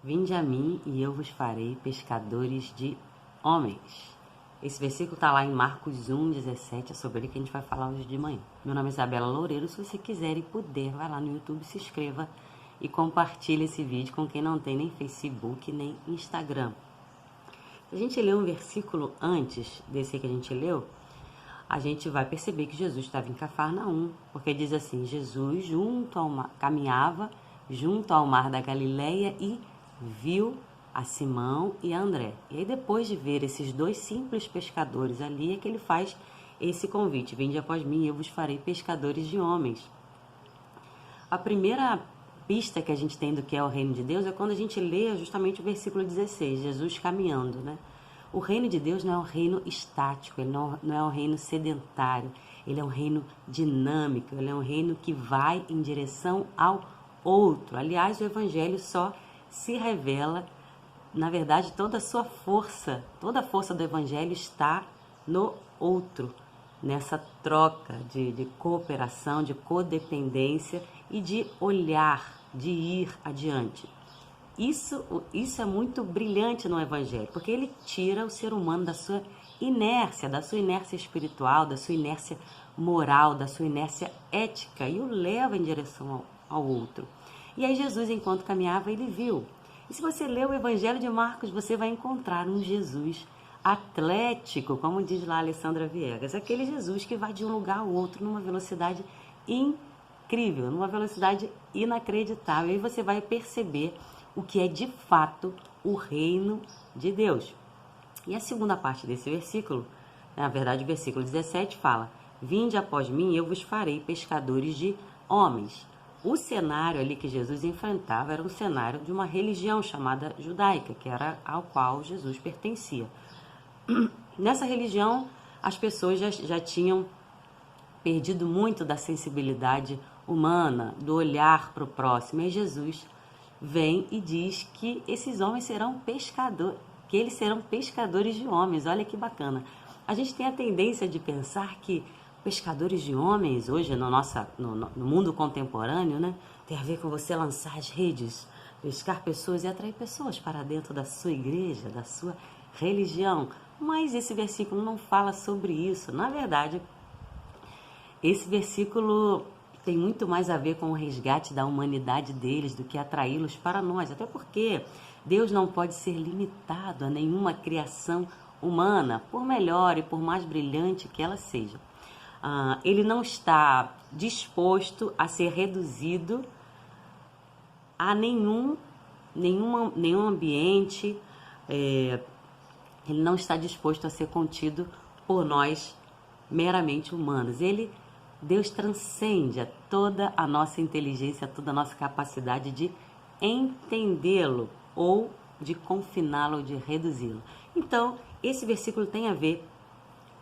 Vinde a mim e eu vos farei pescadores de homens. Esse versículo está lá em Marcos 1:17, é sobre ele que a gente vai falar hoje de manhã. Meu nome é Isabela Loureiro, se você quiser e puder, vai lá no YouTube, se inscreva e compartilhe esse vídeo com quem não tem nem Facebook nem Instagram. Se a gente ler um versículo antes desse que a gente leu, a gente vai perceber que Jesus estava em Cafarnaum, porque diz assim, Jesus caminhava junto ao mar da Galileia e viu a Simão e a André. E aí depois de ver esses dois simples pescadores ali, é que ele faz esse convite, vinde após mim e eu vos farei pescadores de homens. A primeira pista que a gente tem do que é o reino de Deus é quando a gente lê justamente o versículo 16, Jesus caminhando, né? O reino de Deus não é um reino estático, ele não é um reino sedentário, ele é um reino dinâmico, ele é um reino que vai em direção ao outro. Aliás, o evangelho só se revela, na verdade, toda a força do evangelho está no outro, nessa troca de cooperação, de codependência e de olhar, de ir adiante. Isso é muito brilhante no evangelho, porque ele tira o ser humano da sua inércia espiritual, da sua inércia moral, da sua inércia ética e o leva em direção ao outro. E aí Jesus, enquanto caminhava, ele viu. E se você ler o Evangelho de Marcos, você vai encontrar um Jesus atlético, como diz lá a Alessandra Viegas, aquele Jesus que vai de um lugar ao outro numa velocidade incrível, numa velocidade inacreditável. E aí você vai perceber o que é de fato o reino de Deus. E a segunda parte desse versículo, na verdade o versículo 17 fala, vinde após mim e eu vos farei pescadores de homens. O cenário ali que Jesus enfrentava era um cenário de uma religião chamada judaica, que era ao qual Jesus pertencia. Nessa religião, as pessoas já tinham perdido muito da sensibilidade humana, do olhar para o próximo. E Jesus vem e diz que esses homens serão pescadores, que eles serão pescadores de homens. Olha que bacana. A gente tem a tendência de pensar que pescadores de homens, hoje no mundo contemporâneo, né, tem a ver com você lançar as redes, pescar pessoas e atrair pessoas para dentro da sua igreja, da sua religião. Mas esse versículo não fala sobre isso. Na verdade, esse versículo tem muito mais a ver com o resgate da humanidade deles do que atraí-los para nós. Até porque Deus não pode ser limitado a nenhuma criação humana, por melhor e por mais brilhante que ela seja. Ele não está disposto a ser reduzido a nenhum ambiente, ele não está disposto a ser contido por nós meramente humanos. Deus transcende a toda a nossa inteligência, a toda a nossa capacidade de entendê-lo ou de confiná-lo, ou de reduzi-lo. Então, esse versículo tem a ver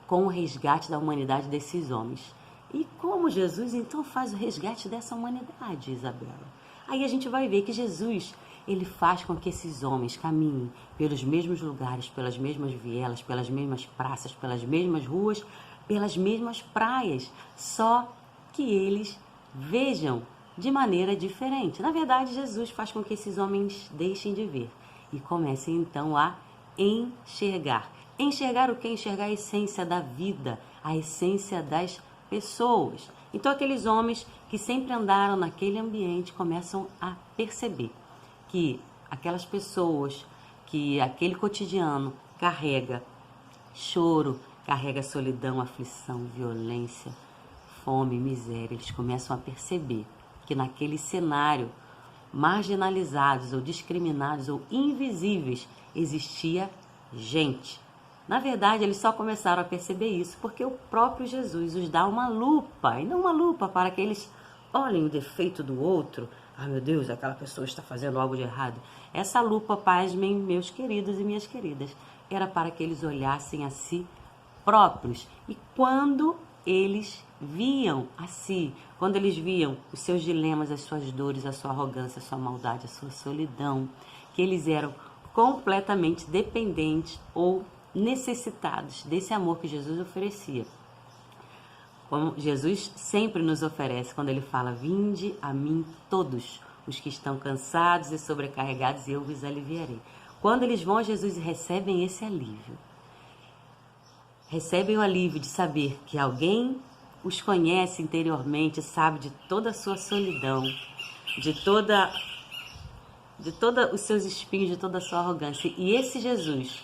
com o resgate da humanidade desses homens. E como Jesus, então, faz o resgate dessa humanidade, Isabela? Aí a gente vai ver que Jesus, ele faz com que esses homens caminhem pelos mesmos lugares, pelas mesmas vielas, pelas mesmas praças, pelas mesmas ruas, pelas mesmas praias, só que eles vejam de maneira diferente. Na verdade, Jesus faz com que esses homens deixem de ver e comecem, então, a enxergar. Enxergar o que? Enxergar a essência da vida, a essência das pessoas. Então, aqueles homens que sempre andaram naquele ambiente começam a perceber que aquelas pessoas, que aquele cotidiano carrega choro, carrega solidão, aflição, violência, fome, miséria. Eles começam a perceber que naquele cenário, marginalizados ou discriminados ou invisíveis, existia gente. Na verdade, eles só começaram a perceber isso porque o próprio Jesus os dá uma lupa, e não uma lupa para que eles olhem o defeito do outro. Ah, meu Deus, aquela pessoa está fazendo algo de errado. Essa lupa, pasmem, meus queridos e minhas queridas, era para que eles olhassem a si próprios. E quando eles viam a si, quando eles viam os seus dilemas, as suas dores, a sua arrogância, a sua maldade, a sua solidão, que eles eram completamente dependentes ou necessitados desse amor que Jesus oferecia. Como Jesus sempre nos oferece quando ele fala, vinde a mim todos os que estão cansados e sobrecarregados, e eu vos aliviarei. Quando eles vão a Jesus e recebem esse alívio, recebem o alívio de saber que alguém os conhece interiormente, sabe de toda a sua solidão, de toda os seus espinhos, de toda a sua arrogância. E esse Jesus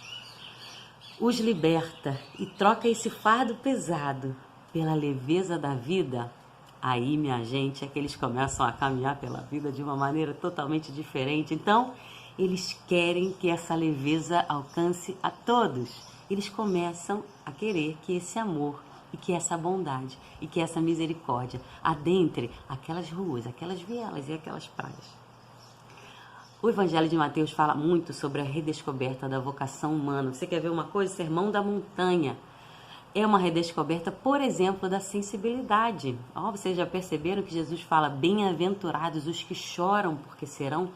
os liberta e troca esse fardo pesado pela leveza da vida. Aí, minha gente, é que eles começam a caminhar pela vida de uma maneira totalmente diferente. Então, eles querem que essa leveza alcance a todos. Eles começam a querer que esse amor e que essa bondade e que essa misericórdia adentre aquelas ruas, aquelas vielas e aquelas praias. O Evangelho de Mateus fala muito sobre a redescoberta da vocação humana. Você quer ver uma coisa? Sermão da Montanha é uma redescoberta, por exemplo, da sensibilidade. Vocês já perceberam que Jesus fala: bem-aventurados os que choram, porque serão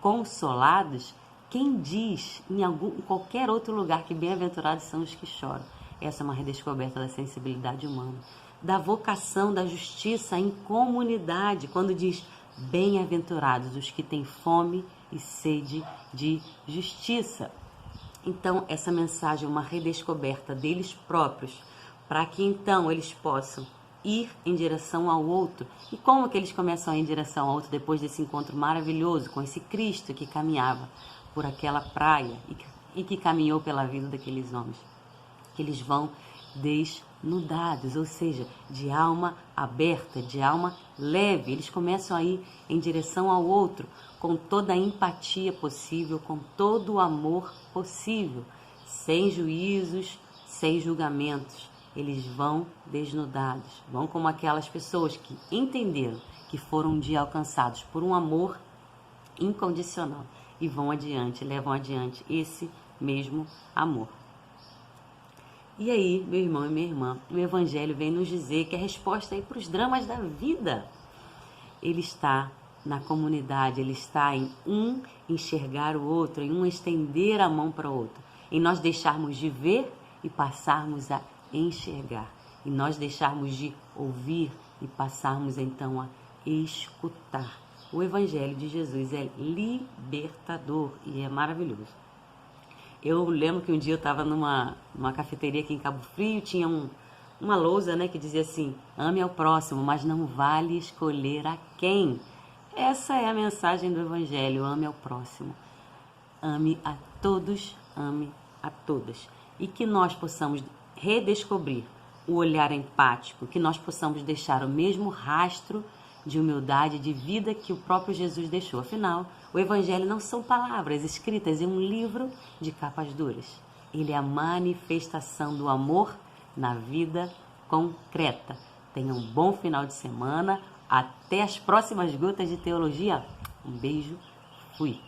consolados? Quem diz em qualquer outro lugar que bem-aventurados são os que choram? Essa é uma redescoberta da sensibilidade humana. Da vocação, da justiça em comunidade, quando diz: bem-aventurados os que têm fome e sede de justiça. Então, essa mensagem é uma redescoberta deles próprios, para que então eles possam ir em direção ao outro. E como que eles começam a ir em direção ao outro depois desse encontro maravilhoso com esse Cristo que caminhava por aquela praia e que caminhou pela vida daqueles homens? Que eles vão desnudados, ou seja, de alma aberta, de alma leve. Eles começam a ir em direção ao outro com toda a empatia possível, com todo o amor possível, sem juízos, sem julgamentos. Eles vão desnudados, vão como aquelas pessoas que entenderam que foram um dia alcançados por um amor incondicional e vão adiante, levam adiante esse mesmo amor. E aí, meu irmão e minha irmã, o Evangelho vem nos dizer que a resposta aí para os dramas da vida, ele está na comunidade, ele está em um enxergar o outro, em um estender a mão para o outro, em nós deixarmos de ver e passarmos a enxergar, em nós deixarmos de ouvir e passarmos então a escutar. O Evangelho de Jesus é libertador e é maravilhoso. Eu lembro que um dia eu estava numa cafeteria aqui em Cabo Frio, tinha uma lousa, né, que dizia assim: ame ao próximo, mas não vale escolher a quem. Essa é a mensagem do Evangelho: ame ao próximo. Ame a todos, ame a todas. E que nós possamos redescobrir o olhar empático, que nós possamos deixar o mesmo rastro de humildade, de vida que o próprio Jesus deixou. Afinal, o Evangelho não são palavras escritas em um livro de capas duras. Ele é a manifestação do amor na vida concreta. Tenha um bom final de semana. Até as próximas gotas de teologia. Um beijo. Fui.